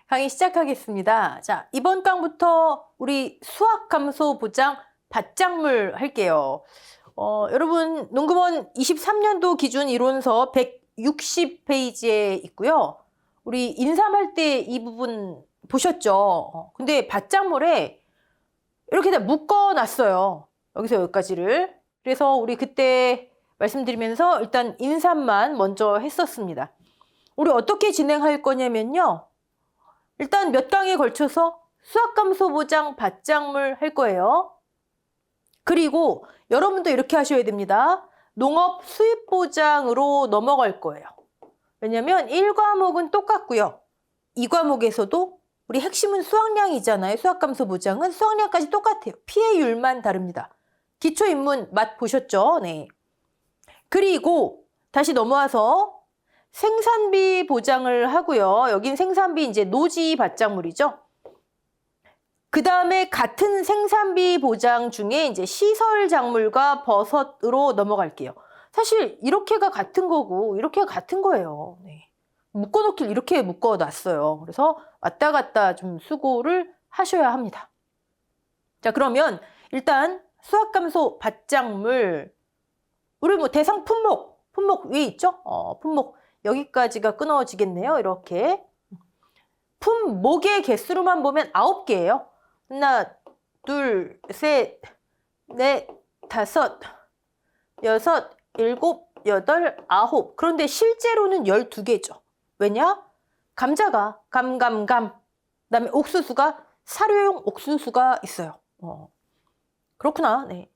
강의 시작하겠습니다. 자, 이번 강부터 우리 수학 감소 보장 밭작물 할게요. 여러분 농구원 23년도 기준 이론서 160페이지에 있고요. 우리 인삼할 때 이 부분 보셨죠? 근데 밭작물에 이렇게 다 묶어놨어요. 여기서 여기까지를. 그래서 우리 그때 말씀드리면서 일단 인삼만 먼저 했었습니다. 우리 어떻게 진행할 거냐면요. 일단 몇 강에 걸쳐서 수학감소 보장 밭작물 할 거예요. 그리고 여러분도 이렇게 하셔야 됩니다. 농업 수입 보장으로 넘어갈 거예요. 왜냐면 1과목은 똑같고요. 2과목에서도 우리 핵심은 수학량이잖아요. 수학감소 보장은 수학량까지 똑같아요. 피해율만 다릅니다. 기초인문 맛 보셨죠? 네. 그리고 다시 넘어와서 생산비 보장을 하고요. 여긴 생산비 이제 노지 밭작물이죠. 그 다음에 같은 생산비 보장 중에 이제 시설 작물과 버섯으로 넘어갈게요. 사실 이렇게가 같은 거고 이렇게가 같은 거예요. 네. 묶어놓길 이렇게 묶어놨어요. 그래서 왔다 갔다 좀 수고를 하셔야 합니다. 자, 그러면 일단 수학감소 밭작물 우리 뭐 대상 품목 위에 있죠? 품목 여기까지가 끊어지겠네요. 이렇게 품목의 개수로만 보면 9개예요. 하나, 둘, 셋, 넷, 다섯, 여섯, 일곱, 여덟, 아홉. 그런데 실제로는 12개죠. 왜냐? 감자가 감. 그다음에 옥수수가 사료용 옥수수가 있어요. 그렇구나. 네.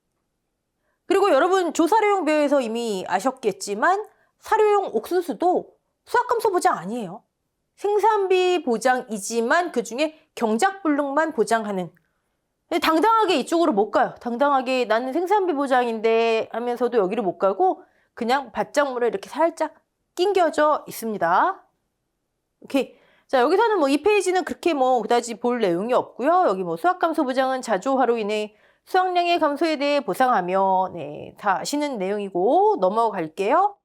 그리고 여러분 조사료용표에서 이미 아셨겠지만 사료용 옥수수도 수학감소 보장 아니에요. 생산비 보장이지만 그중에 경작불능만 보장하는. 당당하게 이쪽으로 못 가요. 당당하게 나는 생산비 보장인데 하면서도 여기를 못 가고 그냥 밭작물에 이렇게 살짝 낑겨져 있습니다. 오케이. 자, 여기서는 뭐 이 페이지는 그렇게 뭐 그다지 볼 내용이 없고요. 여기 뭐 수학감소 보장은 자조화로 인해 수확량의 감소에 대해 보상하며, 네, 다 아시는 내용이고 넘어갈게요.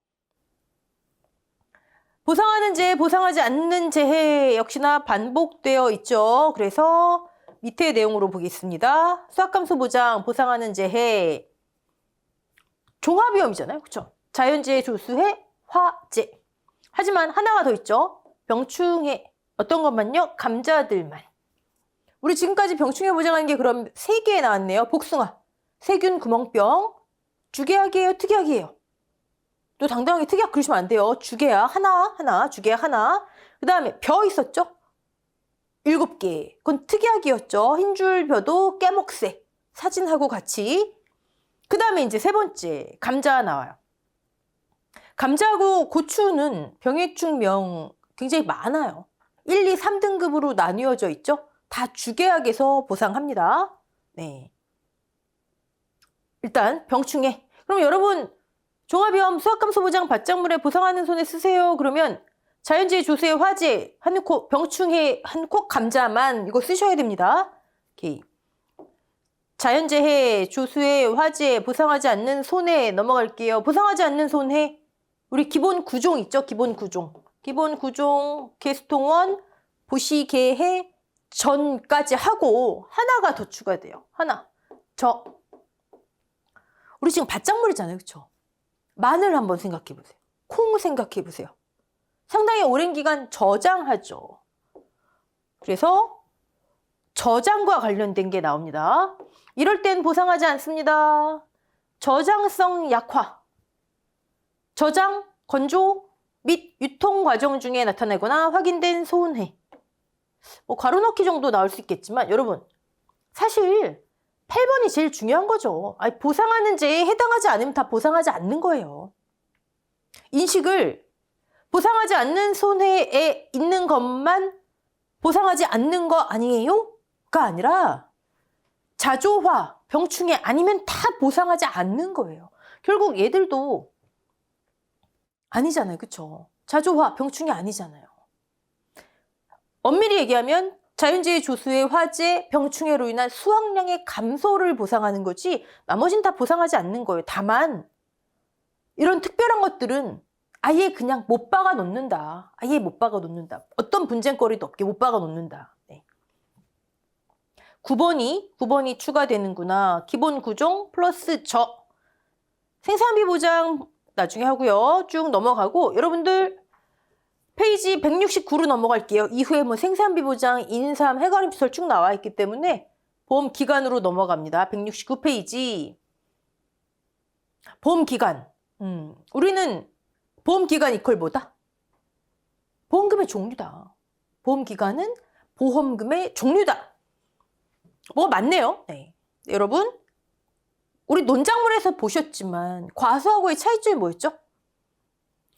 보상하는 재해, 보상하지 않는 재해 역시나 반복되어 있죠. 그래서 밑에 내용으로 보겠습니다. 수학감소 보장, 보상하는 재해, 종합위험이잖아요. 그렇죠? 자연재해, 조수해, 화재. 하지만 하나가 더 있죠. 병충해. 어떤 것만요? 감자들만. 우리 지금까지 병충해 보장하는 게 그럼 3개 나왔네요. 복숭아, 세균 구멍병, 주계약이에요, 특약이에요? 또 당당하게 특약 그러시면 안 돼요. 주계약 하나, 주계약 하나. 그 다음에 벼 있었죠? 7개. 그건 특약이었죠. 흰줄 벼도 깨목새. 사진하고 같이. 그 다음에 이제 세 번째, 감자 나와요. 감자하고 고추는 병해충명 굉장히 많아요. 1, 2, 3등급으로 나뉘어져 있죠. 다 주계약에서 보상합니다. 네. 일단 병충해. 그럼 여러분 종합위험 수학감소 보장 밭작물에 보상하는 손에 쓰세요. 그러면 자연재해, 조수해, 화재, 한코 병충해, 한코 감자만 이거 쓰셔야 됩니다. 오케이. 자연재해, 조수해, 화재, 보상하지 않는 손해 넘어갈게요. 보상하지 않는 손해. 우리 기본 구종 있죠? 기본 구종. 기본 구종, 개수통원, 보시개해, 전까지 하고 하나가 더 추가돼요. 하나. 우리 지금 밭작물이잖아요. 그렇죠? 마늘 한번 생각해 보세요. 콩 생각해 보세요. 상당히 오랜 기간 저장하죠. 그래서 저장과 관련된 게 나옵니다. 이럴 땐 보상하지 않습니다. 저장성 약화. 저장, 건조 및 유통 과정 중에 나타나거나 확인된 손해. 뭐 괄호 넣기 정도 나올 수 있겠지만 여러분 사실 8번이 제일 중요한 거죠. 아니, 보상하는 죄에 해당하지 않으면 다 보상하지 않는 거예요. 인식을 보상하지 않는 손해에 있는 것만 보상하지 않는 거 아니에요? 가 아니라 자조화, 병충해 아니면 다 보상하지 않는 거예요. 결국 얘들도 아니잖아요. 그쵸? 자조화, 병충해 아니잖아요. 엄밀히 얘기하면 자연재해, 조수해, 화재, 병충해로 인한 수확량의 감소를 보상하는 거지 나머지는 다 보상하지 않는 거예요. 다만 이런 특별한 것들은 아예 그냥 못 박아 놓는다. 아예 못 박아 놓는다. 어떤 분쟁거리도 없게 못 박아 놓는다. 네. 9번이 추가되는구나. 기본 구종 플러스 생산비 보장 나중에 하고요. 쭉 넘어가고 여러분들 페이지 169로 넘어갈게요. 이후에 뭐 생산비 보장, 인삼, 해가림시설 쭉 나와 있기 때문에 보험 기간으로 넘어갑니다. 169페이지. 보험 기간. 우리는 보험 기간 이퀄 뭐다? 보험금의 종류다. 보험 기간은 보험금의 종류다. 뭐가 맞네요. 네. 여러분, 우리 논작물에서 보셨지만 과수하고의 차이점이 뭐였죠?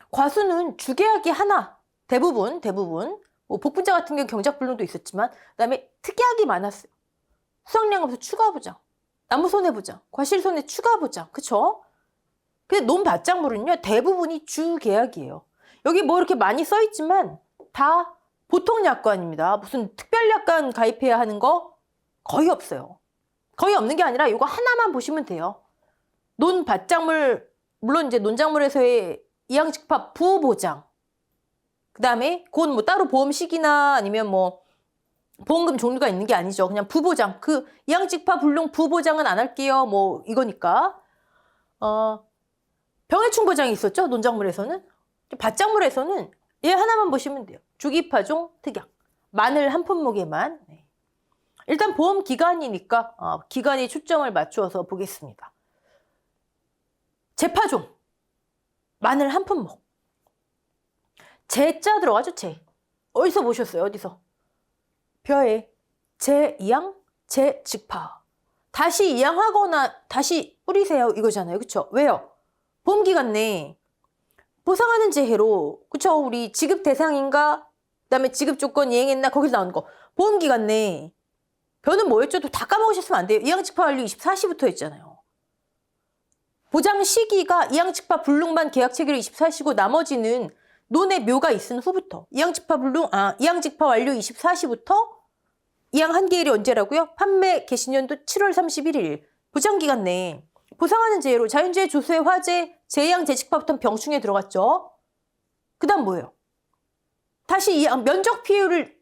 과수는 주계약이 하나, 대부분 뭐 복분자 같은 경우 경작불능도 있었지만 그다음에 특약이 많았어요. 수확량금수 추가 보장, 나무 손해 보장, 과실 손해 추가 보장, 그쵸? 근데 논밭작물은요 대부분이 주계약이에요. 여기 뭐 이렇게 많이 써 있지만 다 보통 약관입니다. 무슨 특별 약관 가입해야 하는 거 거의 없어요. 거의 없는 게 아니라 이거 하나만 보시면 돼요. 논밭작물, 물론 이제 논작물에서의 이양직파 부보장, 그 다음에 그건 뭐 따로 보험식이나 아니면 뭐 보험금 종류가 있는 게 아니죠. 그냥 부보장, 그 이양직파 불능 부보장은 안 할게요. 뭐 이거니까. 병해충 보장이 있었죠. 논작물에서는. 밭작물에서는 얘 하나만 보시면 돼요. 주기파종 특약. 마늘 한 품목에만. 네. 일단 보험 기간이니까 기간에 초점을 맞추어서 보겠습니다. 재파종. 마늘 한 품목. 재자 들어가죠. 재. 어디서 보셨어요? 어디서? 벼에 재이양, 재직파. 다시 이양하거나 다시 뿌리세요. 이거잖아요. 그쵸? 왜요? 보험기간 내에 보상하는 재해로, 그쵸? 우리 지급 대상인가? 그 다음에 지급 조건 이행했나? 거기서 나오는 거. 보험기간 내에 벼는 뭐였죠? 또 다 까먹으셨으면 안 돼요. 이양직파 완료 24시부터 했잖아요. 보장 시기가 이양직파 불능만 계약 체결 24시고 나머지는 논의 묘가 있은 후부터. 이양직파 완료 24시부터 이양 한계일이 언제라고요? 판매 개시년도 7월 31일. 보장기간 내에 보상하는 재해로 자연재해, 조수해, 화재, 재해양, 재직파부터 병충해 들어갔죠. 그 다음 뭐예요? 다시 이 면적 피해를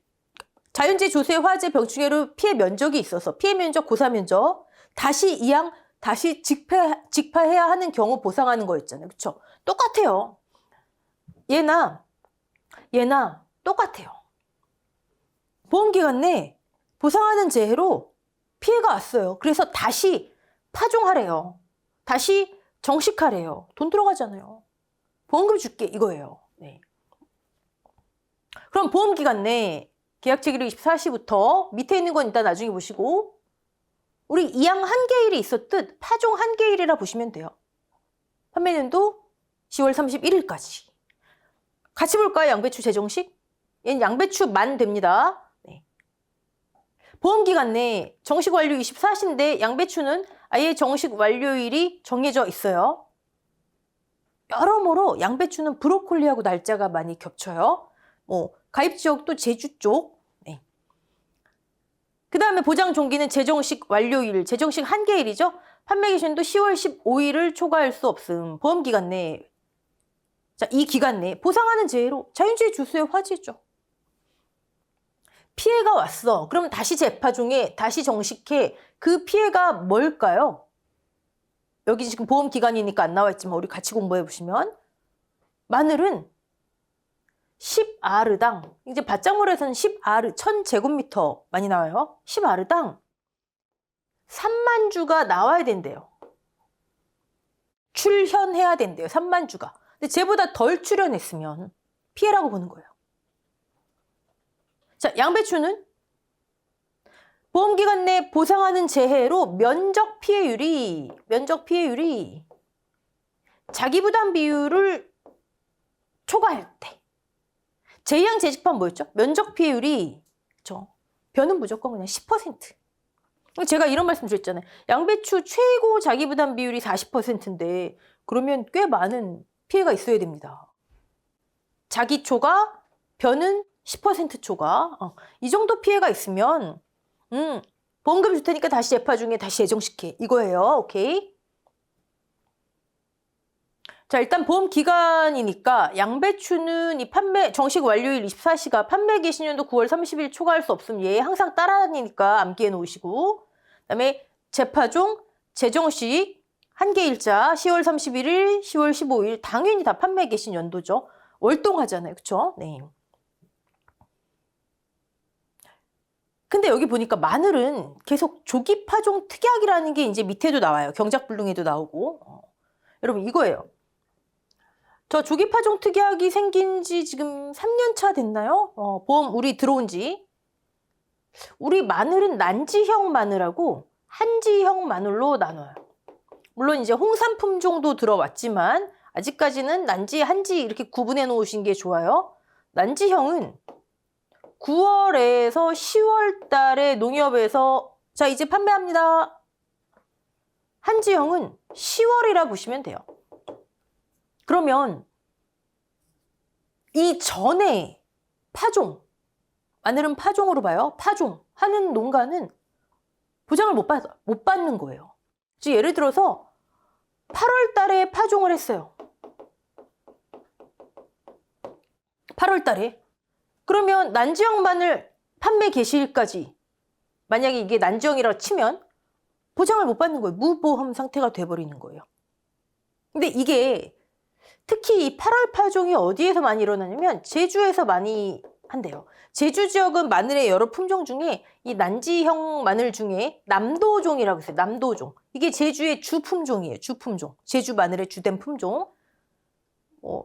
자연재해, 조수해, 화재, 병충해로 피해 면적이 있어서 피해 면적, 고사 면적 다시 이양, 다시 직파해야 하는 경우 보상하는 거였잖아요. 그쵸? 똑같아요. 얘나 똑같아요. 보험기간 내 보상하는 재해로 피해가 왔어요. 그래서 다시 파종하래요. 다시 정식하래요. 돈 들어가잖아요. 보험금 줄게 이거예요. 네. 그럼 보험기간 내 계약 체결일 24시부터 밑에 있는 건 일단 나중에 보시고 우리 이양 한계일이 있었듯 파종 한계일이라 보시면 돼요. 판매년도 10월 31일까지. 같이 볼까요? 양배추 재정식? 얘는 양배추만 됩니다. 네. 보험기간 내 정식 완료 24시인데 양배추는 아예 정식 완료일이 정해져 있어요. 여러모로 양배추는 브로콜리하고 날짜가 많이 겹쳐요. 가입 지역도 제주 쪽. 네. 그 다음에 보장 종기는 재정식 완료일, 재정식 한계일이죠. 판매 기준도 10월 15일을 초과할 수 없음. 보험기간 내, 자, 이 기간 내에 보상하는 재해로 자연재해, 주수해, 화재죠. 피해가 왔어. 그럼 다시 재파종해, 다시 정식해. 그 피해가 뭘까요? 여기 지금 보험기간이니까 안 나와 있지만 우리 같이 공부해 보시면 마늘은 10R당, 이제 밭작물에서는 10R, 1000제곱미터 많이 나와요. 10R당 3만 주가 나와야 된대요. 출현해야 된대요. 3만 주가. 근데 쟤보다 덜 출현했으면 피해라고 보는 거예요. 자, 양배추는 보험기간 내 보상하는 재해로 면적 피해율이 자기부담 비율을 초과할 때. 재양 재직판 뭐였죠? 면적 피해율이, 그쵸? 벼는 무조건 그냥 10%. 제가 이런 말씀 드렸잖아요. 양배추 최고 자기부담 비율이 40%인데 그러면 꽤 많은 피해가 있어야 됩니다. 자기 초과, 벼는 10% 초과. 이 정도 피해가 있으면 보험금 줄 테니까 다시 재파 중에 다시 재정식해. 이거예요. 오케이? 자, 일단 보험 기간이니까 양배추는 이 판매 정식 완료일 24시가 판매 개시년도 9월 30일 초과할 수 없음. 얘 항상 따라다니니까 암기해 놓으시고. 그다음에 재파종, 재정식, 한계일자 10월 31일, 10월 15일 당연히 다 판매 개시 연도죠. 월동하잖아요. 그쵸? 네. 근데 여기 보니까 마늘은 계속 조기 파종 특약이라는 게 이제 밑에도 나와요. 경작불능에도 나오고. 여러분 이거예요. 저 조기 파종 특약이 생긴 지 지금 3년 차 됐나요? 보험 우리 들어온 지. 우리 마늘은 난지형 마늘하고 한지형 마늘로 나눠요. 물론 이제 홍삼 품종도 들어왔지만 아직까지는 난지, 한지 이렇게 구분해 놓으신 게 좋아요. 난지형은 9월에서 10월 달에 농협에서 자 이제 판매합니다. 한지형은 10월이라 보시면 돼요. 그러면 이 전에 파종, 마늘은 파종으로 봐요. 파종 하는 농가는 보장을 못 받는 거예요. 즉 예를 들어서 8월 달에 파종을 했어요. 8월 달에. 그러면 난지형 마늘 판매 개시일까지 만약에 이게 난지형이라고 치면 보장을 못 받는 거예요. 무보험 상태가 돼버리는 거예요. 근데 이게 특히 이 8월 파종이 어디에서 많이 일어나냐면 제주에서 많이 한대요. 제주 지역은 마늘의 여러 품종 중에 이 난지형 마늘 중에 남도종이라고 있어요. 남도종. 이게 제주의 주 품종이에요. 주 품종. 제주 마늘의 주된 품종.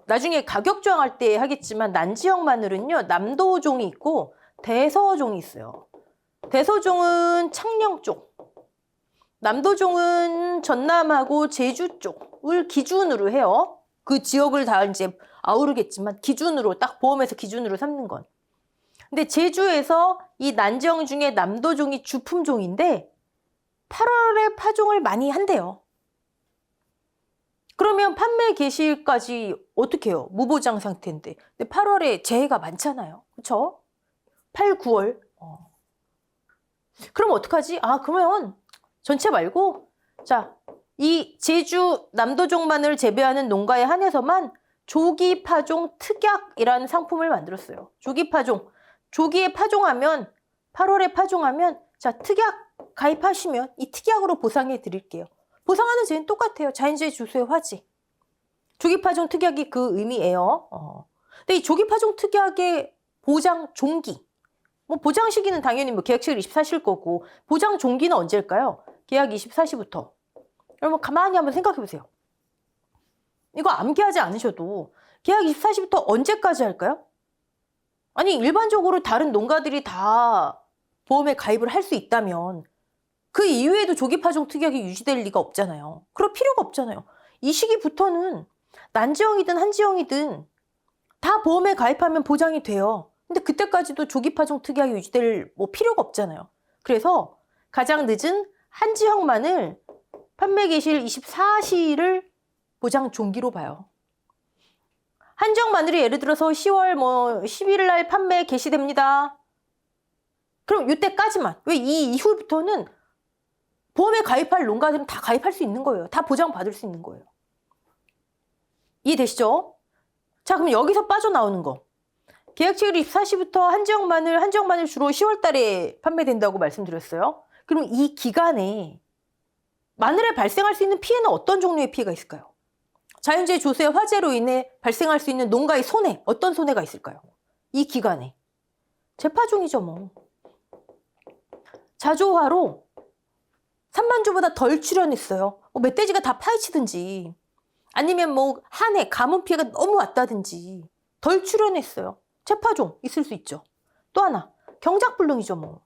나중에 가격 조항할 때 하겠지만 난지형 마늘은요. 남도종이 있고 대서종이 있어요. 대서종은 창녕 쪽. 남도종은 전남하고 제주 쪽을 기준으로 해요. 그 지역을 다 이제 아우르겠지만 기준으로 딱 보험에서 기준으로 삼는 건. 근데 제주에서 이 난지형 중에 남도종이 주품종인데 8월에 파종을 많이 한대요. 그러면 판매 개시일까지 어떻게 해요? 무보장 상태인데. 근데 8월에 재해가 많잖아요. 그렇죠? 8, 9월. 그럼 어떡하지? 그러면 전체 말고 자, 이 제주 남도종 마늘 재배하는 농가에 한해서만 조기 파종 특약이라는 상품을 만들었어요. 조기 파종. 조기에 파종하면 8월에 파종하면 자, 특약 가입하시면 이 특약으로 보상해 드릴게요. 보상하는 제는 똑같아요. 자연재해 주수의 화지. 조기 파종 특약이 그 의미예요. 근데 이 조기 파종 특약의 보장 종기. 뭐 보장 시기는 당연히 뭐 계약 24시일 거고 보장 종기는 언제일까요? 계약 24시부터. 여러분 가만히 한번 생각해 보세요. 이거 암기하지 않으셔도 계약 24시부터 언제까지 할까요? 아니 일반적으로 다른 농가들이 다 보험에 가입을 할 수 있다면 그 이후에도 조기 파종 특약이 유지될 리가 없잖아요. 그럴 필요가 없잖아요. 이 시기부터는 난지형이든 한지형이든 다 보험에 가입하면 보장이 돼요. 근데 그때까지도 조기 파종 특약이 유지될 뭐 필요가 없잖아요. 그래서 가장 늦은 한지형만을 판매 개시일 24시를 보장 종기로 봐요. 한지형 마늘이 예를 들어서 10월 11일 날 판매 개시됩니다. 그럼 이때까지만. 왜 이 이후부터는 보험에 가입할 농가들은 다 가입할 수 있는 거예요. 다 보장받을 수 있는 거예요. 이해되시죠? 자, 그럼 여기서 빠져나오는 거. 계약치율 24시부터 한지형 마늘 주로 10월 달에 판매된다고 말씀드렸어요. 그럼 이 기간에 마늘에 발생할 수 있는 피해는 어떤 종류의 피해가 있을까요? 자연재해 조수의 화재로 인해 발생할 수 있는 농가의 손해, 어떤 손해가 있을까요? 이 기간에. 재파종이죠, 뭐. 자조화로 3만 주보다 덜 출현했어요. 멧돼지가 다 파헤치든지 아니면 뭐 한 해 가뭄 피해가 너무 왔다든지 덜 출현했어요. 재파종 있을 수 있죠. 또 하나 경작불능이죠. 뭐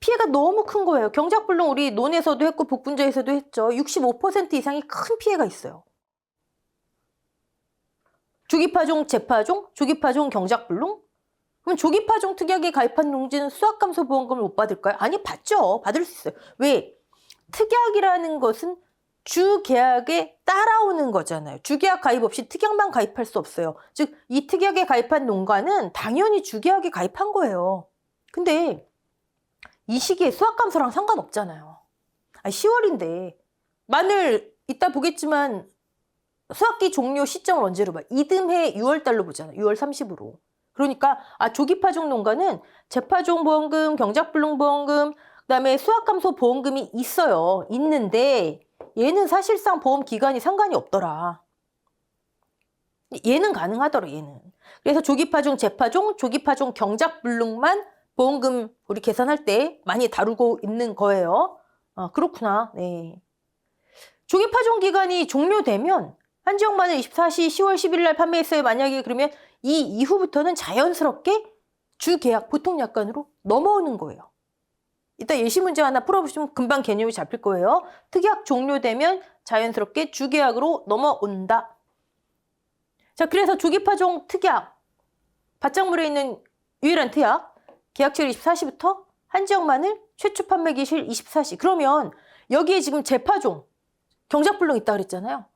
피해가 너무 큰 거예요. 경작불능 우리 논에서도 했고 복분자에서도 했죠. 65% 이상이 큰 피해가 있어요. 조기파종, 재파종, 조기파종, 경작불능? 그럼 조기파종 특약에 가입한 농지는 수확감소보험금을 못 받을까요? 아니, 받죠. 받을 수 있어요. 왜? 특약이라는 것은 주계약에 따라오는 거잖아요. 주계약 가입 없이 특약만 가입할 수 없어요. 즉, 이 특약에 가입한 농가는 당연히 주계약에 가입한 거예요. 근데 이 시기에 수확감소랑 상관없잖아요. 10월인데 마늘 이따 보겠지만 수학기 종료 시점을 언제로 봐? 이듬해 6월 달로 보잖아. 6월 30으로. 그러니까 조기파종 농가는 재파종 보험금, 경작불능 보험금, 그다음에 수학감소 보험금이 있어요. 있는데 얘는 사실상 보험 기간이 상관이 없더라. 얘는 가능하더라, 얘는. 그래서 조기파종, 재파종, 조기파종, 경작불능만 보험금 우리 계산할 때 많이 다루고 있는 거예요. 그렇구나. 네. 조기파종 기간이 종료되면 한지역 마늘 24시 10월 11일 날 판매했어요. 만약에 그러면 이 이후부터는 자연스럽게 주계약 보통약관으로 넘어오는 거예요. 이따 예시 문제 하나 풀어보시면 금방 개념이 잡힐 거예요. 특약 종료되면 자연스럽게 주계약으로 넘어온다. 자, 그래서 조기파종 특약, 밭작물에 있는 유일한 특약, 계약칠 24시부터 한지역 마늘 최초 판매 기실 24시. 그러면 여기에 지금 재파종, 경작불능 있다 그랬잖아요.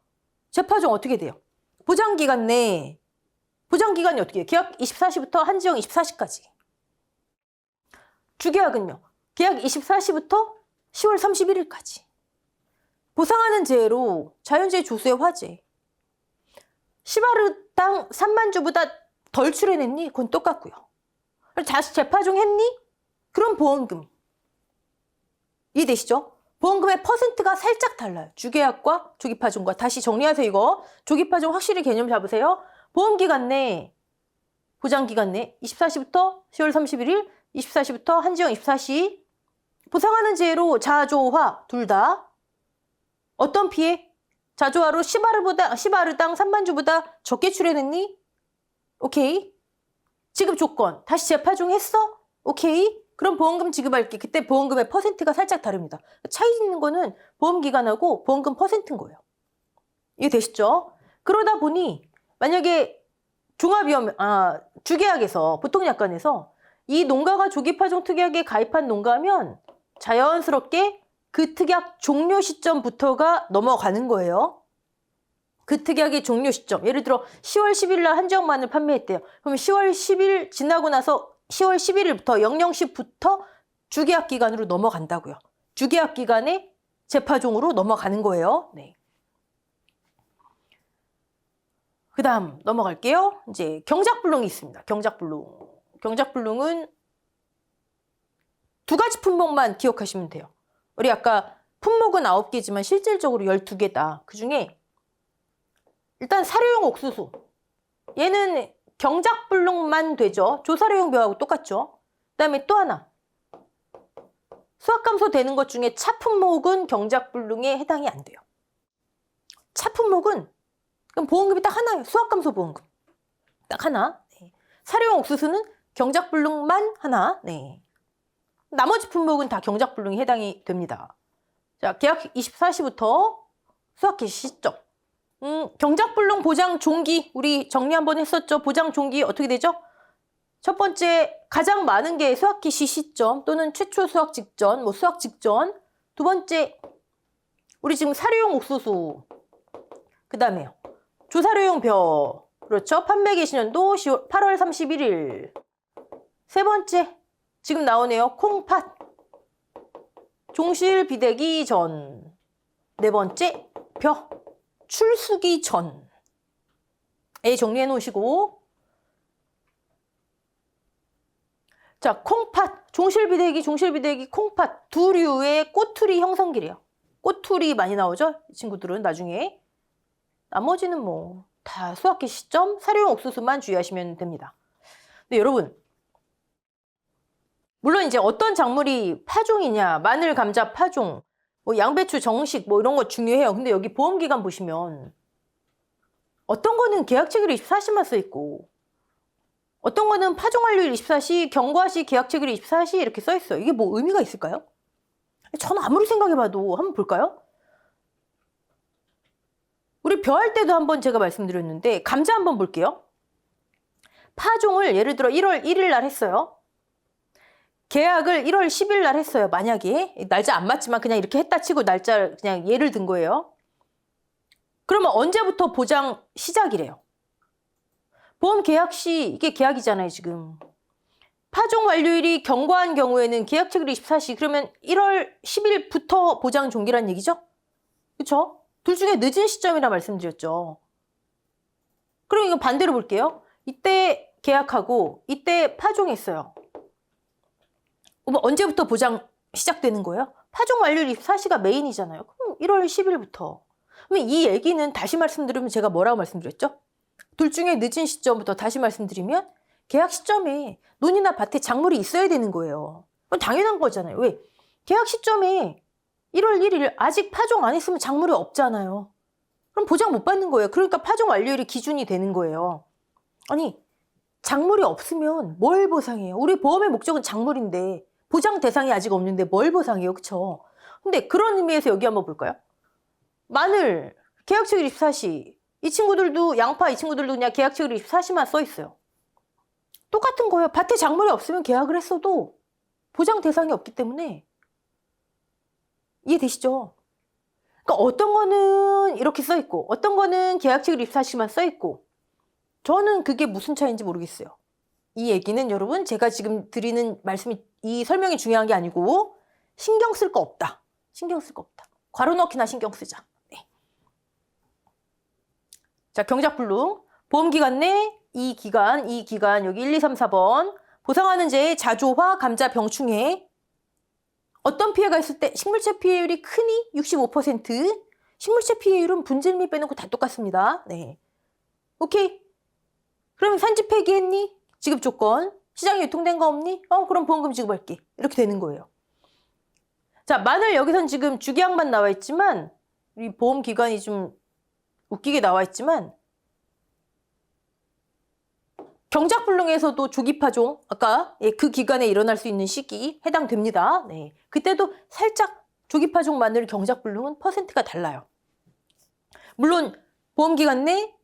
재파종 어떻게 돼요? 보장기간 내, 보장기간이 어떻게 해요? 계약 24시부터 한지역 24시까지. 주계약은요? 계약 24시부터 10월 31일까지. 보상하는 재해로 자연재해 조수의 화재. 시바르당 3만 주보다 덜 출연했니? 그건 똑같고요. 다시 재파종 했니? 그럼 보험금. 이해되시죠? 보험금의 퍼센트가 살짝 달라요. 주계약과 조기파종과. 다시 정리하세요, 이거. 조기파종 확실히 개념 잡으세요. 보험기간 내, 보장기간 내 24시부터 10월 31일, 24시부터 한지역 24시. 보상하는 재해로 자조화 둘 다. 어떤 피해? 자조화로 시바르당 3만 주보다 적게 출연했니? 오케이. 지급 조건. 다시 재파종 했어? 오케이. 그럼 보험금 지급할게. 그때 보험금의 퍼센트가 살짝 다릅니다. 차이 있는 거는 보험기간하고 보험금 퍼센트인 거예요. 이해되시죠? 그러다 보니 만약에 주계약에서 보통약관에서 이 농가가 조기파종 특약에 가입한 농가면 자연스럽게 그 특약 종료 시점부터가 넘어가는 거예요. 그 특약의 종료 시점. 예를 들어 10월 10일 날 한지역 마늘 판매했대요. 그럼 10월 10일 지나고 나서 10월 11일부터 0010부터 주계약 기간으로 넘어간다고요. 주계약 기간에 재파종으로 넘어가는 거예요. 네. 그 다음 넘어갈게요. 이제 경작불능이 있습니다. 경작불능. 경작불능은 두 가지 품목만 기억하시면 돼요. 우리 아까 품목은 9개지만 실질적으로 12개다. 그 중에 일단 사료용 옥수수. 얘는 경작불능만 되죠. 조사료용 벼하고 똑같죠. 그 다음에 또 하나. 수확감소 되는 것 중에 차품목은 경작불능에 해당이 안 돼요. 차품목은 그럼 보험금이 딱 하나예요. 수확감소 보험금. 딱 하나. 네. 사료용 옥수수는 경작불능만 하나. 네. 나머지 품목은 다 경작불능에 해당이 됩니다. 자, 계약 24시부터 수확 개시 시점. 경작불능 보장 종기 우리 정리 한번 했었죠. 보장 종기 어떻게 되죠? 첫 번째 가장 많은 게 수확 개시 시점 또는 최초 수확 직전, 수확 직전. 두 번째 우리 지금 사료용 옥수수. 그 다음에요. 조사료용 벼. 그렇죠. 판매 개시년도 8월 31일. 세 번째 지금 나오네요. 콩팥. 종실 비대기 전. 네 번째 벼. 출수기 전. 정리해 놓으시고. 자, 콩팥, 종실비대기, 콩팥 두 류의 꼬투리 형성기래요. 꼬투리 많이 나오죠? 이 친구들은 나중에. 나머지는 뭐 다 수확기 시점, 사료용 옥수수만 주의하시면 됩니다. 근데 여러분, 물론 이제 어떤 작물이 파종이냐, 마늘, 감자 파종, 양배추 정식 이런 거 중요해요. 근데 여기 보험기간 보시면 어떤 거는 계약체결 24시만 써 있고 어떤 거는 파종 완료일 24시, 경과시, 계약체결 24시 이렇게 써 있어요. 이게 뭐 의미가 있을까요? 저는 아무리 생각해봐도 한번 볼까요? 우리 벼 할 때도 한번 제가 말씀드렸는데 감자 한번 볼게요. 파종을 예를 들어 1월 1일 날 했어요. 계약을 1월 10일 날 했어요. 만약에 날짜 안 맞지만 그냥 이렇게 했다 치고 날짜 그냥 예를 든 거예요. 그러면 언제부터 보장 시작이래요? 보험 계약 시 이게 계약이잖아요, 지금. 파종 완료일이 경과한 경우에는 계약 체결 24시 그러면 1월 10일부터 보장 종기란 얘기죠? 그렇죠? 둘 중에 늦은 시점이라 말씀드렸죠. 그럼 이거 반대로 볼게요. 이때 계약하고 이때 파종했어요. 언제부터 보장 시작되는 거예요? 파종 완료일 24시가 메인이잖아요. 그럼 1월 10일부터. 그러면 이 얘기는 다시 말씀드리면 제가 뭐라고 말씀드렸죠? 둘 중에 늦은 시점부터 다시 말씀드리면 계약 시점에 논이나 밭에 작물이 있어야 되는 거예요. 그건 당연한 거잖아요. 왜? 계약 시점에 1월 1일 아직 파종 안 했으면 작물이 없잖아요. 그럼 보장 못 받는 거예요. 그러니까 파종 완료일이 기준이 되는 거예요. 아니, 작물이 없으면 뭘 보상해요? 우리 보험의 목적은 작물인데 보장 대상이 아직 없는데 뭘 보상해요? 그쵸? 근데 그런 의미에서 여기 한번 볼까요? 마늘, 계약처일 24시. 이 친구들도, 양파 이 친구들도 그냥 계약처일 24시만 써 있어요. 똑같은 거예요. 밭에 작물이 없으면 계약을 했어도 보장 대상이 없기 때문에. 이해되시죠? 그러니까 어떤 거는 이렇게 써 있고 어떤 거는 계약처일 24시만 써 있고 저는 그게 무슨 차이인지 모르겠어요. 이 얘기는 여러분 제가 지금 드리는 말씀이 이 설명이 중요한 게 아니고 신경 쓸 거 없다. 신경 쓸 거 없다. 괄호 넣기나 신경 쓰자. 네. 자, 경작불능. 보험기간 내 이 기간 여기 1, 2, 3, 4번 보상하는 재해 자조화, 감자, 병충해 어떤 피해가 있을 때 식물체 피해율이 크니 65%, 식물체 피해율은 분질미 빼놓고 다 똑같습니다. 네. 오케이. 그러면 산지 폐기했니? 지급 조건. 시장에 유통된 거 없니? 그럼 보험금 지급할게. 이렇게 되는 거예요. 자, 마늘 여기선 지금 주기약만 나와 있지만 우리 보험 기간이 좀 웃기게 나와 있지만 경작불능에서도 조기파종 아까 그 기간에 일어날 수 있는 시기 해당됩니다. 네. 그때도 살짝 조기파종 마늘 경작불능은 퍼센트가 달라요. 물론 보험기간 내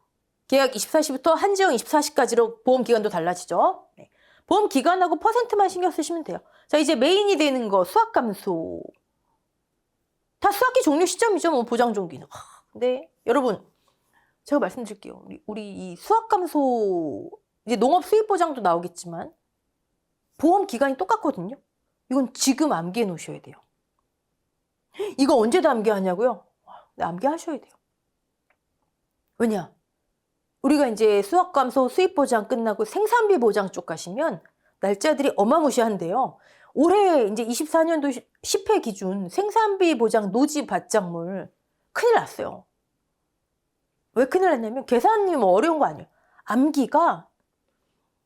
계약 24시부터 한지영 24시까지로 보험기간도 달라지죠. 네. 보험기간하고 퍼센트만 신경 쓰시면 돼요. 자, 이제 메인이 되는 거 수확감소. 다 수확기 종료 시점이죠. 뭐 보장종기는. 근데 여러분 제가 말씀드릴게요. 우리 이 수확감소 이제 농업 수입보장도 나오겠지만 보험 기간이 똑같거든요. 이건 지금 암기해 놓으셔야 돼요. 이거 언제 다 암기하냐고요? 네, 암기하셔야 돼요. 왜냐? 우리가 이제 수확감소 수입보장 끝나고 생산비 보장 쪽 가시면 날짜들이 어마무시한데요. 올해 이제 24년도 10회 기준 생산비 보장 노지 밭작물 큰일 났어요. 왜 큰일 났냐면 계산이 뭐 어려운 거 아니에요. 암기가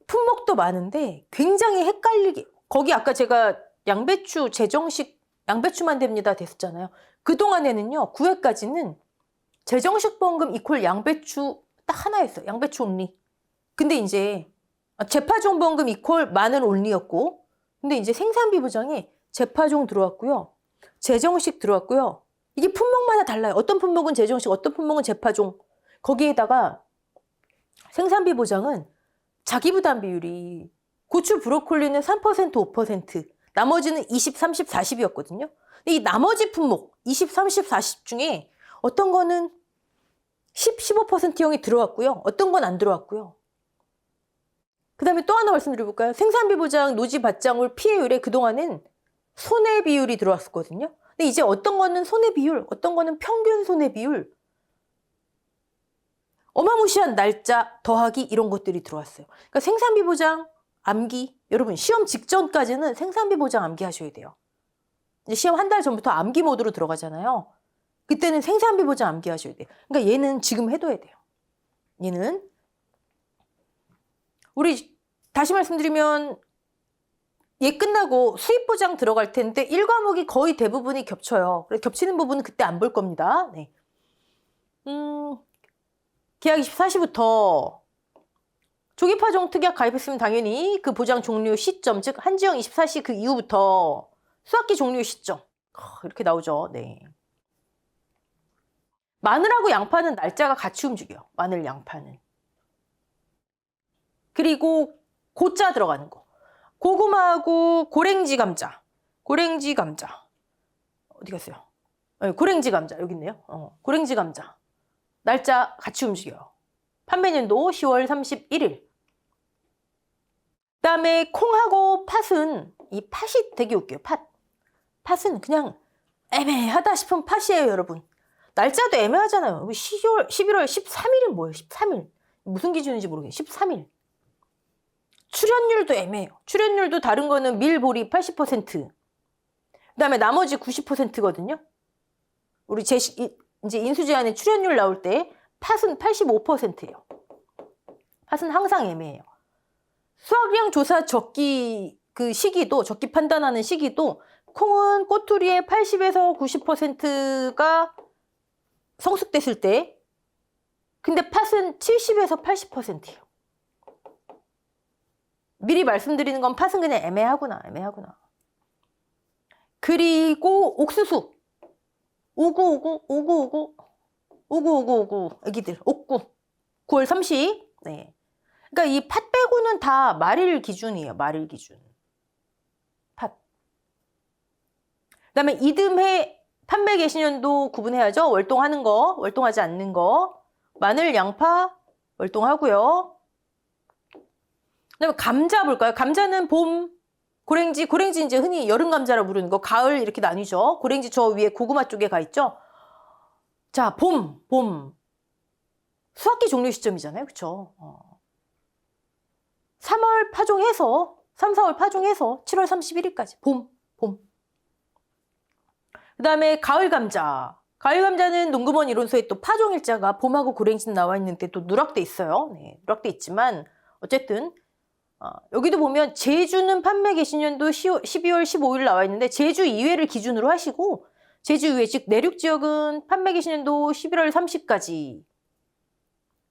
품목도 많은데 굉장히 헷갈리게 거기 아까 제가 양배추 제정식 양배추만 됩니다 됐었잖아요. 그동안에는요 9회까지는 제정식 보험금 이퀄 양배추 딱 하나였어요. 양배추 온리. 근데 이제 재파종 보험금 이퀄 마늘 온리였고 근데 이제 생산비 보장에 재파종 들어왔고요. 제정식 들어왔고요. 이게 품목마다 달라요. 어떤 품목은 제정식 어떤 품목은 재파종 거기에다가 생산비 보장은 자기 부담 비율이 고추 브로콜리는 3% 5% 나머지는 20, 30, 40이었거든요. 근데 이 나머지 품목 20, 30, 40 중에 어떤 거는 10, 15%형이 들어왔고요. 어떤 건 안 들어왔고요. 그 다음에 또 하나 말씀드려볼까요? 생산비 보장 노지 밭작물 피해율에 그동안은 손해 비율이 들어왔었거든요. 근데 이제 어떤 거는 손해 비율, 어떤 거는 평균 손해 비율 어마무시한 날짜 더하기 이런 것들이 들어왔어요. 그러니까 생산비 보장 암기 여러분 시험 직전까지는 생산비 보장 암기 하셔야 돼요. 이제 시험 한 달 전부터 암기 모드로 들어가잖아요. 그때는 생산비 보장 암기 하셔야 돼요. 그러니까 얘는 지금 해둬야 돼요. 얘는 우리 다시 말씀드리면 얘 끝나고 수입 보장 들어갈 텐데 1과목이 거의 대부분이 겹쳐요. 그래서 겹치는 부분은 그때 안 볼 겁니다. 네. 계약 24시부터 조기파종 특약 가입했으면 당연히 그 보장 종료 시점, 즉 한지영 24시 그 이후부터 수확기 종료 시점 이렇게 나오죠. 네. 마늘하고 양파는 날짜가 같이 움직여요. 마늘, 양파는. 그리고 고자 들어가는 거. 고구마하고 고랭지 감자. 고랭지 감자. 어디 갔어요? 고랭지 감자 여기 있네요. 고랭지 감자. 날짜 같이 움직여요. 판매년도 10월 31일. 그다음에 콩하고 팥은 이 팥이 되게 웃겨요. 팥은 그냥 애매하다 싶으면 팥이에요, 여러분. 날짜도 애매하잖아요. 11월 13일은 뭐예요? 13일. 무슨 기준인지 모르겠어요. 13일. 출연율도 애매해요. 출연율도 다른 거는 밀보리 80%. 그다음에 나머지 90%거든요. 우리 이제 인수제한의 출연율 나올 때 팥은 85%예요. 팥은 항상 애매해요. 수확량 조사 적기 그 시기도 적기 판단하는 시기도 콩은 꼬투리의 80에서 90%가 성숙됐을 때, 근데 팥은 70에서 80%예요. 미리 말씀드리는 건 팥은 그냥 애매하구나. 그리고 옥수수. 오구 애기들. 옥구. 9월 30. 네. 그러니까 이 팥 빼고는 다 말일 기준이에요. 말일 기준. 팥. 그다음에 이듬해 판매 개시년도 구분해야죠. 월동하는 거, 월동하지 않는 거. 마늘, 양파 월동하고요. 그다음에 감자 볼까요? 감자는 봄, 고랭지 이제 흔히 여름 감자라고 부르는 거, 가을 이렇게 나뉘죠. 고랭지 저 위에 고구마 쪽에 가 있죠. 자, 봄. 수확기 종료 시점이잖아요. 그쵸? 3월 파종해서 3, 4월 파종해서 7월 31일까지 봄. 그다음에 가을 감자. 가을 감자는 농구먼 이론서에 또 파종 일자가 봄하고 고랭지는 나와 있는데 또 누락돼 있어요. 네, 누락돼 있지만 어쨌든 여기도 보면 제주는 판매 개시년도 12월 15일 나와 있는데 제주 이외를 기준으로 하시고 제주 이외 즉 내륙 지역은 판매 개시년도 11월 30까지.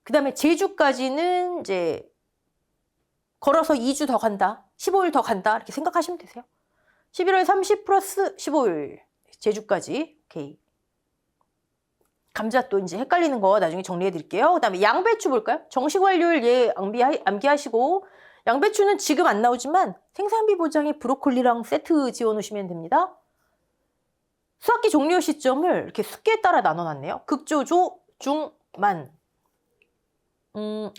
그다음에 제주까지는 이제 걸어서 2주 더 간다. 15일 더 간다. 이렇게 생각하시면 되세요. 11월 30 플러스 15일. 제주까지. 오케이. 감자 또 이제 헷갈리는 거 나중에 정리해 드릴게요. 그다음에 양배추 볼까요? 정식 완료일 예 암기하시고, 양배추는 지금 안 나오지만 생산비 보장에 브로콜리랑 세트 지어 놓으시면 됩니다. 수확기 종료 시점을 이렇게 숫기에 따라 나눠 놨네요. 극조조, 중, 만.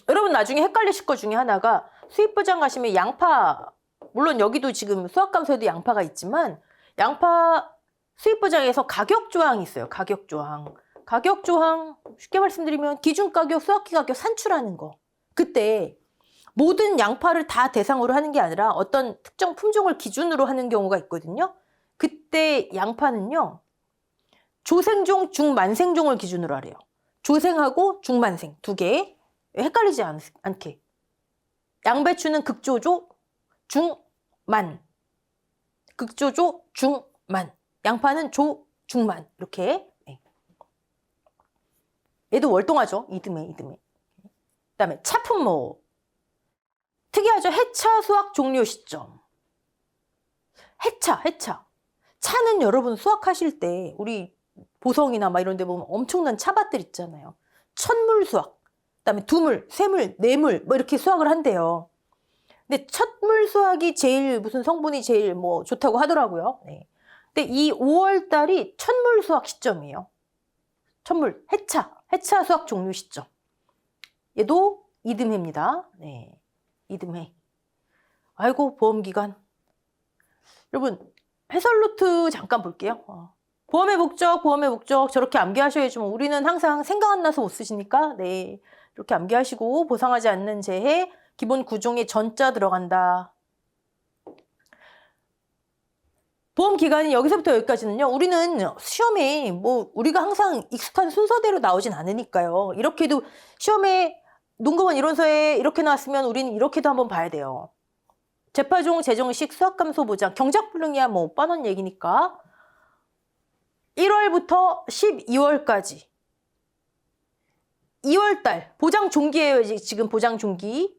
여러분 나중에 헷갈리실 것 중에 하나가 수입 보장 가시면 양파, 물론 여기도 지금 수확감소에도 양파가 있지만 양파 수입 보장에서 가격 조항이 있어요. 가격 조항 쉽게 말씀드리면 기준 가격, 수확기 가격 산출하는 거. 그때 모든 양파를 다 대상으로 하는 게 아니라 어떤 특정 품종을 기준으로 하는 경우가 있거든요. 그때 양파는요, 조생종, 중만생종을 기준으로 하래요. 조생하고 중만생 두 개. 헷갈리지 않게. 양배추는 극조조, 중만. 극조조, 중만. 양파는 조, 중만. 이렇게. 네. 얘도 월동하죠. 이듬해. 그다음에 차품목. 특이하죠. 해차 수확 종료 시점. 해차. 차는 여러분 수확하실 때 우리 보성이나 막 이런 데 보면 엄청난 차밭들 있잖아요. 첫물 수확. 그다음에 두물, 세물, 네물 뭐 이렇게 수확을 한대요. 근데 첫물 수확이 제일 무슨 성분이 제일 뭐 좋다고 하더라고요. 네. 근데 이 5월 달이 첫물 수확 시점이에요. 첫물, 해차 수확 종료 시점. 얘도 이듬해입니다. 네. 이듬해. 아이고, 보험기간. 여러분, 해설 노트 잠깐 볼게요. 보험의 목적 저렇게 암기하셔야지만 우리는 항상 생각 안 나서 못 쓰시니까 네, 이렇게 암기하시고 보상하지 않는 재해 기본 구종에 전자 들어간다. 보험 기간이 여기서부터 여기까지는요. 우리는 시험에 뭐 우리가 항상 익숙한 순서대로 나오진 않으니까요. 이렇게도 시험에 농구원 이론서에 이렇게 나왔으면 우리는 이렇게도 한번 봐야 돼요. 재파종, 재정식, 수확감소 보장, 경작불능이야 뭐 뻔한 얘기니까 1월부터 12월까지 2월달 보장 종기예요. 지금 보장 종기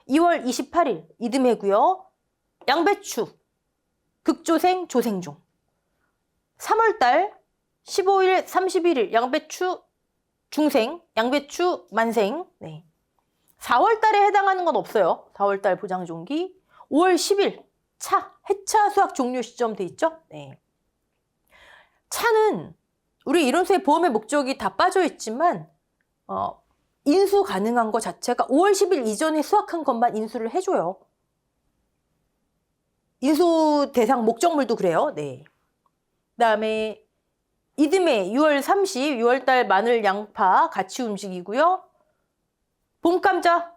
2월 28일 이듬해고요. 양배추 극조생, 조생종 3월달 15일, 31일 양배추 중생, 양배추 만생. 네. 4월달에 해당하는 건 없어요. 4월달 보장 종기 5월 10일 해차 수확 종료 시점 돼 있죠. 네. 차는 우리 이론서의 보험의 목적이 다 빠져 있지만 인수 가능한 거 자체가 5월 10일 이전에 수확한 것만 인수를 해줘요. 인수 대상 목적물도 그래요. 네. 그다음에 이듬해 6월 30, 6월달 마늘, 양파 같이 움직이고요. 봄 감자,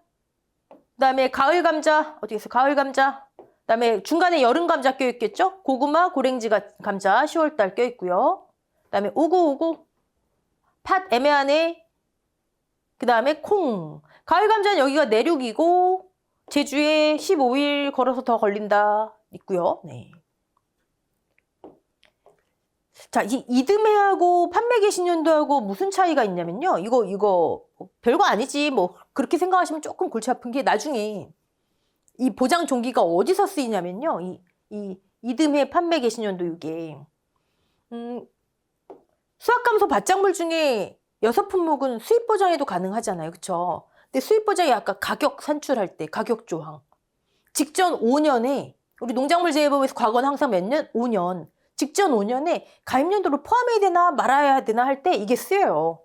그다음에 가을 감자, 어디 있어? 가을 감자. 그다음에 중간에 여름 감자 껴있겠죠? 고구마, 고랭지 감자 10월달 껴있고요. 그다음에 우구우구, 팥 애매하네. 그다음에 콩. 가을 감자는 여기가 내륙이고 제주에 15일 걸어서 더 걸린다 있고요. 네. 자, 이 이듬해하고 판매 개시년도하고 무슨 차이가 있냐면요. 이거 별거 아니지. 뭐 그렇게 생각하시면 조금 골치 아픈 게 나중에 이 보장 종기가 어디서 쓰이냐면요. 이 이듬해 판매 개시년도 이게 수확감소 밭작물 중에 6품목은 수입 보장에도 가능하잖아요. 그쵸? 근데 수입 보장이 아까 가격 산출할 때 가격 조항. 직전 5년에 우리 농작물 재배법에서 과거는 항상 몇 년? 5년. 직전 5년에 가입연도를 포함해야 되나 말아야 되나 할 때 이게 쓰여요.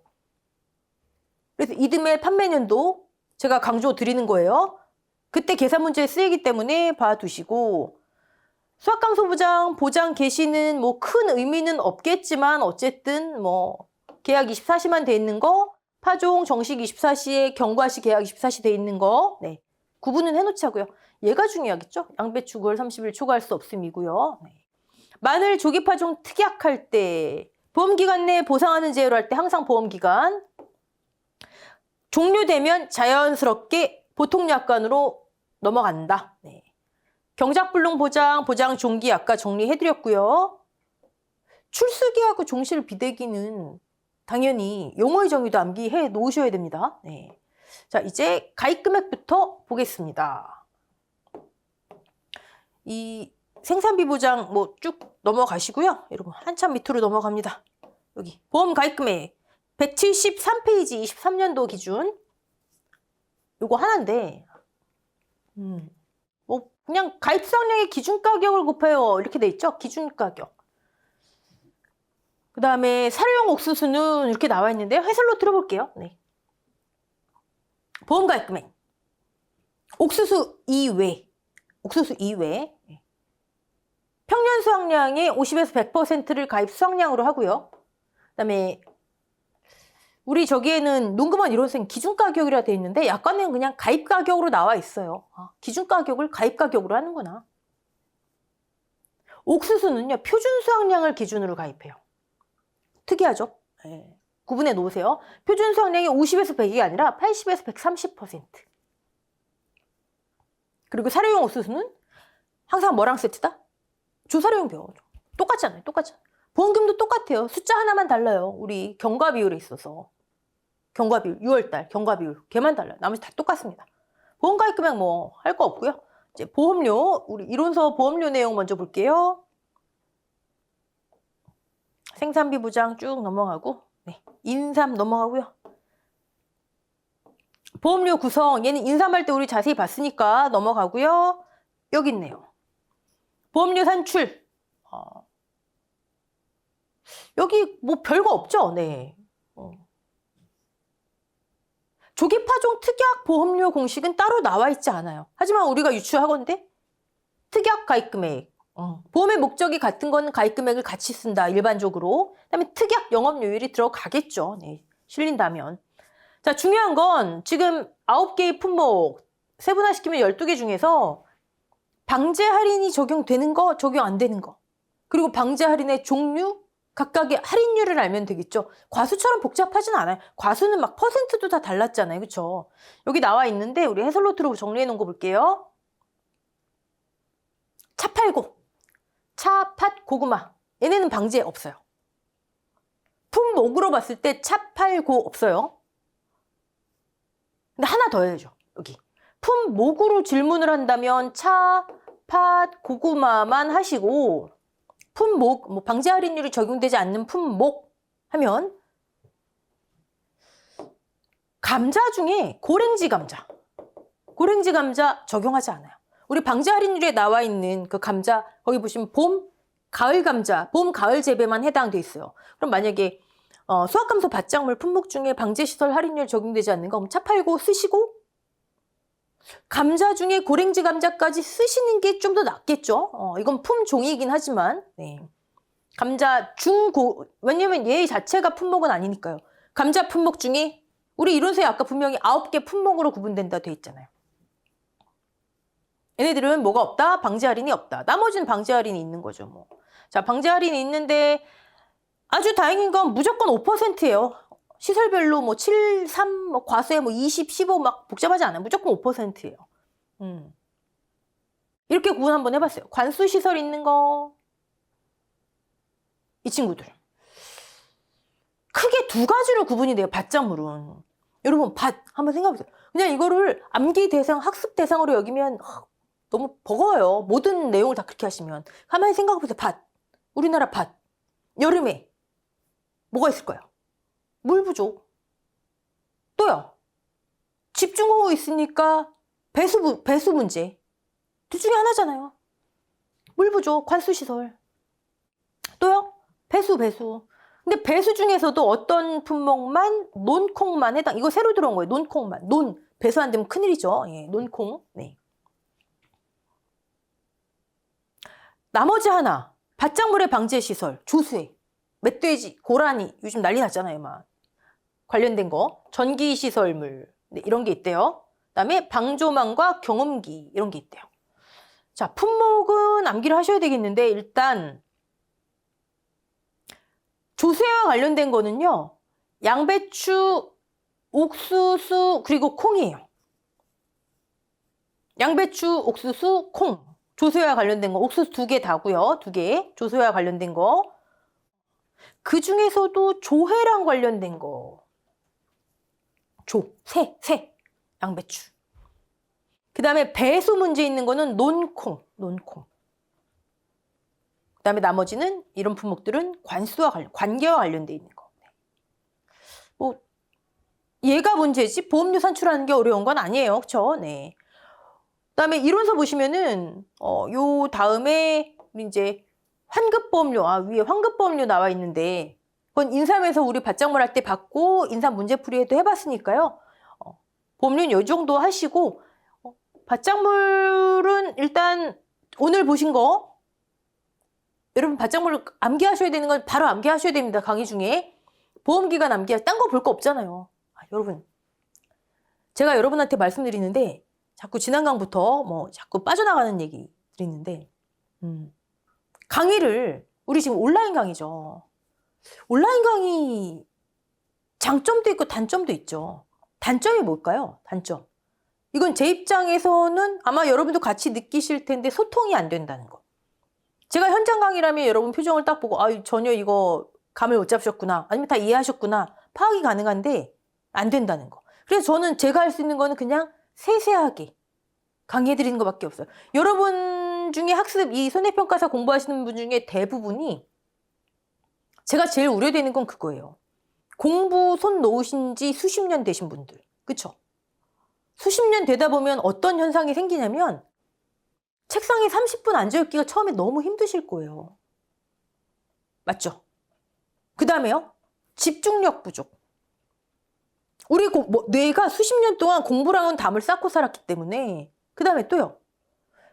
그래서 이듬해 판매년도 제가 강조 드리는 거예요. 그때 계산 문제에 쓰이기 때문에 봐두시고 수확감소 보장 개시는 뭐 큰 의미는 없겠지만 어쨌든 뭐 계약 24시만 돼 있는 거, 파종 정식 24시에 경과시 계약 24시 돼 있는 거, 네. 구분은 해놓자고요. 얘가 중요하겠죠? 양배추 9월 30일 초과할 수 없음이고요. 네. 마늘 조기 파종 특약할 때 보험기간 내에 보상하는 제외로 할 때 항상 보험기간 종료되면 자연스럽게 보통약관으로 넘어간다. 네. 경작불능 보장 종기 아까 정리해드렸고요. 출수기하고 종실 비대기는 당연히 용어의 정의도 암기해 놓으셔야 됩니다. 네. 자, 이제 가입 금액부터 보겠습니다. 이 생산비 보장 뭐 쭉 넘어가시고요. 여러분 한참 밑으로 넘어갑니다. 여기 보험 가입 금액 173페이지 23년도 기준 요거 하나인데 뭐 그냥 가입 수확량의 기준 가격을 곱해요. 이렇게 돼 있죠. 기준 가격. 그 다음에 사료용 옥수수는 이렇게 나와 있는데 해설로 들어볼게요. 네. 보험 가입 금액 옥수수 2회 평년 수확량의 50에서 100%를 가입 수확량으로 하고요. 그 다음에 우리 저기에는 농금원 1호생 기준 가격이라 돼 있는데 약관에는 그냥 가입 가격으로 나와 있어요. 기준 가격을 가입 가격으로 하는구나. 옥수수는요, 표준 수확량을 기준으로 가입해요. 특이하죠? 네. 구분해 놓으세요. 표준 수확량이 50에서 100이 아니라 80에서 130%. 그리고 사료용 옥수수는 항상 뭐랑 세트다? 조사료용 비용. 똑같잖아요. 보험금도 똑같아요. 숫자 하나만 달라요. 우리 경과 비율에 있어서. 경과 비율, 6월달 경과 비율. 걔만 달라요. 나머지 다 똑같습니다. 보험 가입 금액 뭐 할 거 없고요. 이제 보험료, 우리 이론서 보험료 내용 먼저 볼게요. 생산비 보장 쭉 넘어가고, 네. 인삼 넘어가고요. 보험료 구성, 얘는 인삼할 때 우리 자세히 봤으니까 넘어가고요. 여기 있네요. 보험료 산출. 여기 뭐 별거 없죠? 네. 조기 파종 특약 보험료 공식은 따로 나와 있지 않아요. 하지만 우리가 유추하건대 특약 가입 금액. 보험의 목적이 같은 거는 가입 금액을 같이 쓴다. 일반적으로. 그다음에 특약 영업요율이 들어가겠죠. 네. 실린다면. 자, 중요한 건 지금 9개의 품목 세분화시키면 12개 중에서 방제 할인이 적용되는 거, 적용 안 되는 거. 그리고 방제 할인의 종류, 각각의 할인율을 알면 되겠죠. 과수처럼 복잡하진 않아요. 과수는 막 퍼센트도 다 달랐잖아요. 그렇죠? 여기 나와 있는데 우리 해설노트로 정리해 놓은 거 볼게요. 차팔고, 차, 팥, 고구마. 얘네는 방제 없어요. 품목으로 봤을 때 차팔고 없어요. 근데 하나 더 해야죠. 여기. 품목으로 질문을 한다면 차, 팥, 고구마만 하시고 품목, 뭐 방제 할인율이 적용되지 않는 품목 하면 감자 중에 고랭지 감자 적용하지 않아요. 우리 방제 할인율에 나와 있는 그 감자 거기 보시면 봄, 가을 감자, 봄, 가을 재배만 해당돼 있어요. 그럼 만약에 수확감소 밭작물 품목 중에 방제시설 할인율 적용되지 않는 거 그럼 차 팔고 쓰시고 감자 중에 고랭지 감자까지 쓰시는 게 좀 더 낫겠죠. 이건 품종이긴 하지만 네. 감자 중고, 왜냐면 얘 자체가 품목은 아니니까요. 감자 품목 중에 우리 이론서에 아까 분명히 9개 품목으로 구분된다 돼 있잖아요. 얘네들은 뭐가 없다? 방지 할인이 없다. 나머지는 방지 할인이 있는 거죠, 뭐. 자, 방지 할인이 있는데 아주 다행인 건 무조건 5%예요. 시설별로 뭐 7, 3, 뭐 과세 뭐 20, 15 막 복잡하지 않아요. 무조건 5%예요. 이렇게 구분 한번 해봤어요. 관수 시설 있는 거. 이 친구들. 크게 두 가지로 구분이 돼요, 밭작물은. 여러분, 밭 한번 생각해보세요. 그냥 이거를 암기 대상, 학습 대상으로 여기면 너무 버거워요. 모든 내용을 다 그렇게 하시면. 가만히 생각해보세요. 밭. 우리나라 밭. 여름에 뭐가 있을까요? 물 부족. 또요. 집중호우 있으니까 배수 문제. 둘 중에 하나잖아요. 물 부족, 관수시설. 또요. 배수. 근데 배수 중에서도 어떤 품목만 논콩만 해당. 이거 새로 들어온 거예요. 논콩만. 배수 안 되면 큰일이죠. 예, 논콩. 네. 나머지 하나. 밭작물의 방제 시설. 조수해. 멧돼지, 고라니. 요즘 난리 났잖아요, 막. 관련된 거. 전기 시설물. 네, 이런 게 있대요. 그다음에 방조망과 경험기. 이런 게 있대요. 자, 품목은 암기를 하셔야 되겠는데 일단 조수해와 관련된 거는요. 양배추, 옥수수, 그리고 콩이에요. 양배추, 옥수수, 콩. 조수해와 관련된 거. 옥수수 2개 다고요. 2개. 조수해와 관련된 거. 그 중에서도 조회랑 관련된 거. 새. 양배추. 그 다음에 배수 문제 있는 거는 논콩. 그 다음에 나머지는 이런 품목들은 관계와 관련돼 있는 거. 뭐 얘가 문제지 보험료 산출하는 게 어려운 건 아니에요. 그렇죠? 네. 그 다음에 이론서 보시면은 요 다음에 이제 환급보험료, 위에 환급보험료 나와 있는데 그건 인삼에서 우리 밭작물 할 때 받고 인삼 문제풀이에도 해봤으니까요. 보험료는 요 정도 하시고 밭작물은 일단 오늘 보신 거 여러분 밭작물 암기하셔야 되는 건 바로 암기하셔야 됩니다. 강의 중에. 보험기간 암기하 딴 거 볼 거 없잖아요. 여러분 제가 여러분한테 말씀드리는데 자꾸 지난 강부터 뭐 자꾸 빠져나가는 얘기 드리는데 강의를 우리 지금 온라인 강의죠. 온라인 강의 장점도 있고 단점도 있죠. 단점이 뭘까요? 단점. 이건 제 입장에서는 아마 여러분도 같이 느끼실 텐데 소통이 안 된다는 거. 제가 현장 강의라면 여러분 표정을 딱 보고 전혀 이거 감을 못 잡으셨구나. 아니면 다 이해하셨구나. 파악이 가능한데 안 된다는 거. 그래서 저는 제가 할 수 있는 거는 그냥 세세하게 강의해 드리는 것밖에 없어요. 여러분 중에 학습, 이 손해평가사 공부하시는 분 중에 대부분이 제가 제일 우려되는 건 그거예요. 공부 손 놓으신 지 수십 년 되신 분들. 그쵸? 수십 년 되다 보면 어떤 현상이 생기냐면 책상에 30분 앉아있기가 처음에 너무 힘드실 거예요. 맞죠? 그 다음에요. 집중력 부족. 우리 뇌가 수십 년 동안 공부랑은 담을 쌓고 살았기 때문에 그 다음에 또요.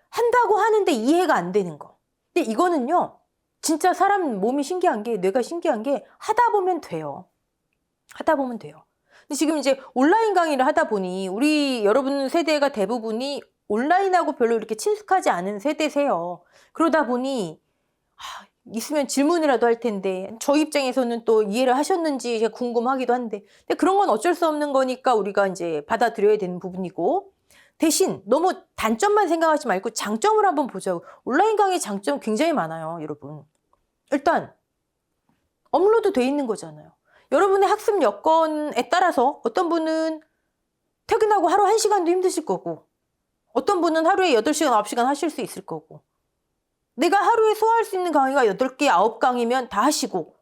한다고 하는데 이해가 안 되는 거. 근데 이거는요. 진짜 사람 몸이 신기한 게 뇌가 신기한 게 하다 보면 돼요. 하다 보면 돼요. 근데 지금 이제 온라인 강의를 하다 보니 우리 여러분 세대가 대부분이 온라인하고 별로 이렇게 친숙하지 않은 세대세요. 그러다 보니 있으면 질문이라도 할 텐데 저 입장에서는 또 이해를 하셨는지 궁금하기도 한데 근데 그런 건 어쩔 수 없는 거니까 우리가 이제 받아들여야 되는 부분이고 대신 너무 단점만 생각하지 말고 장점을 한번 보자고. 온라인 강의 장점 굉장히 많아요, 여러분. 일단 업로드 돼 있는 거잖아요. 여러분의 학습 여건에 따라서 어떤 분은 퇴근하고 하루 1시간도 힘드실 거고 어떤 분은 하루에 8시간, 9시간 하실 수 있을 거고 내가 하루에 소화할 수 있는 강의가 8개, 9강이면 다 하시고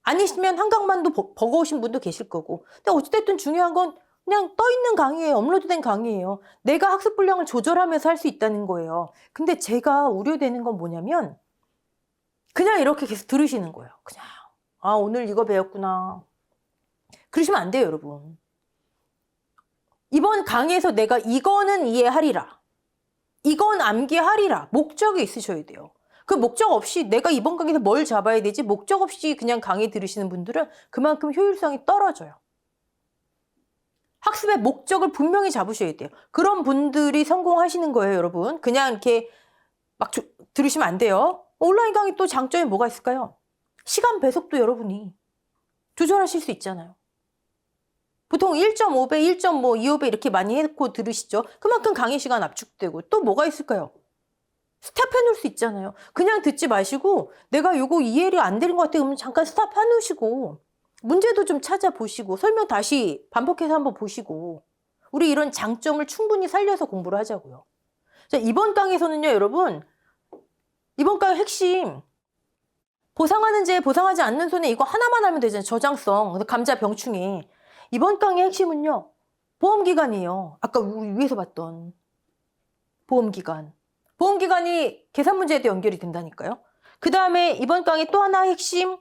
아니시면 한 강만도 버거우신 분도 계실 거고 근데 어찌됐든 중요한 건 그냥 떠있는 강의예요. 업로드된 강의예요. 내가 학습 분량을 조절하면서 할 수 있다는 거예요. 근데 제가 우려되는 건 뭐냐면 그냥 이렇게 계속 들으시는 거예요. 그냥 오늘 이거 배웠구나. 그러시면 안 돼요, 여러분. 이번 강의에서 내가 이거는 이해하리라. 이건 암기하리라. 목적이 있으셔야 돼요. 그 목적 없이 내가 이번 강의에서 뭘 잡아야 되지? 목적 없이 그냥 강의 들으시는 분들은 그만큼 효율성이 떨어져요. 학습의 목적을 분명히 잡으셔야 돼요. 그런 분들이 성공하시는 거예요, 여러분. 그냥 이렇게 막 들으시면 안 돼요. 온라인 강의 또 장점이 뭐가 있을까요? 시간 배속도 여러분이 조절하실 수 있잖아요. 보통 1.5배, 1.25배 이렇게 많이 해놓고 들으시죠? 그만큼 강의 시간 압축되고 또 뭐가 있을까요? 스탑해 놓을 수 있잖아요. 그냥 듣지 마시고 내가 요거 이해가 안 되는 것 같아요. 그러면 잠깐 스탑해 놓으시고 문제도 좀 찾아보시고 설명 다시 반복해서 한번 보시고 우리 이런 장점을 충분히 살려서 공부를 하자고요. 자, 이번 강의에서는요, 여러분. 이번 강의 핵심 보상하는 제 보상하지 않는 손해 이거 하나만 하면 되잖아요. 저장성, 감자 병충해. 이번 강의 핵심은요. 보험기간이에요. 아까 우리 위에서 봤던 보험기간. 보험기간이 계산 문제에도 연결이 된다니까요. 그 다음에 이번 강의 또 하나 핵심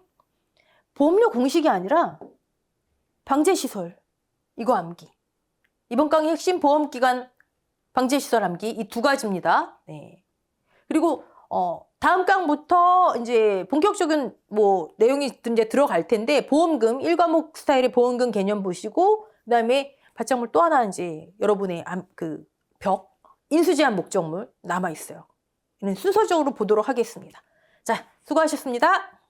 보험료 공식이 아니라 방제시설. 이거 암기. 이번 강의 핵심 보험기간 방제시설 암기 이 두 가지입니다. 네. 그리고 다음 강부터 이제 본격적인 뭐 내용이 이제 들어갈 텐데 보험금 1과목 스타일의 보험금 개념 보시고 그다음에 바짝물 또 하나 이제 여러분의 그 벽 인수제한 목적물 남아 있어요. 이는 순서적으로 보도록 하겠습니다. 자, 수고하셨습니다.